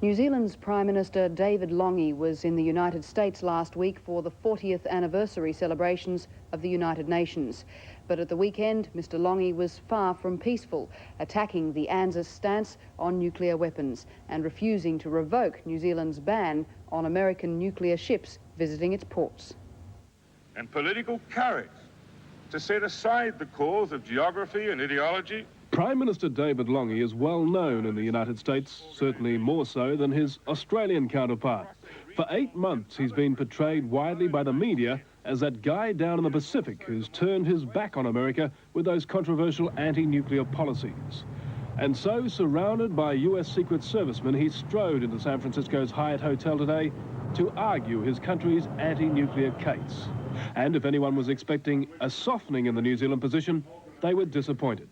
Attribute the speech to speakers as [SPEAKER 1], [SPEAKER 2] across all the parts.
[SPEAKER 1] New Zealand's Prime Minister David Lange was in the United States last week for the 40th anniversary celebrations of the United Nations. But at the weekend, Mr Lange was far from peaceful, attacking the ANZUS stance on nuclear weapons and refusing to revoke New Zealand's ban on American nuclear ships visiting its ports.
[SPEAKER 2] And political courage to set aside the calls of geography and ideology.
[SPEAKER 3] Prime Minister David Lange is well known in the United States, certainly more so than his Australian counterpart. For 8 months he's been portrayed widely by the media as that guy down in the Pacific who's turned his back on America with those controversial anti-nuclear policies. And so, surrounded by US Secret Servicemen, he strode into San Francisco's Hyatt Hotel today to argue his country's anti-nuclear case. And if anyone was expecting a softening in the New Zealand position, they were disappointed.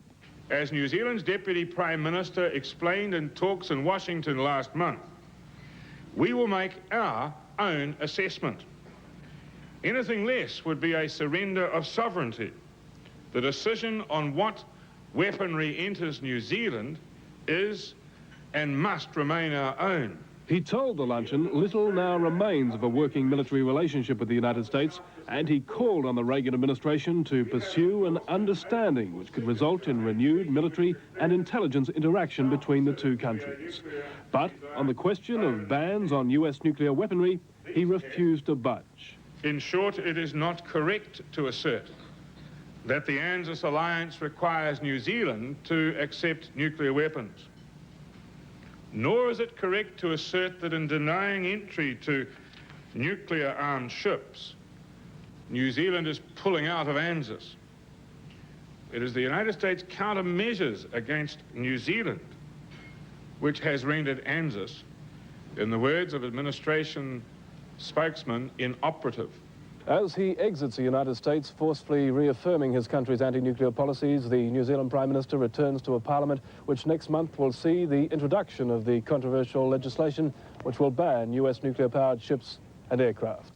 [SPEAKER 2] As New Zealand's Deputy Prime Minister explained in talks in Washington last month, we will make our own assessment. Anything less would be a surrender of sovereignty. The decision on what weaponry enters New Zealand is and must remain our own.
[SPEAKER 3] He told the luncheon little now remains of a working military relationship with the United States, and he called on the Reagan administration to pursue an understanding which could result in renewed military and intelligence interaction between the two countries. But on the question of bans on US nuclear weaponry, he refused to budge.
[SPEAKER 2] In short, it is not correct to assert that the ANZUS alliance requires New Zealand to accept nuclear weapons. Nor is it correct to assert that in denying entry to nuclear-armed ships, New Zealand is pulling out of ANZUS. It is the United States countermeasures against New Zealand which has rendered ANZUS, in the words of administration spokesman, inoperative.
[SPEAKER 3] As he exits the United States, forcefully reaffirming his country's anti-nuclear policies, the New Zealand Prime Minister returns to a parliament which next month will see the introduction of the controversial legislation which will ban US nuclear-powered ships and aircraft.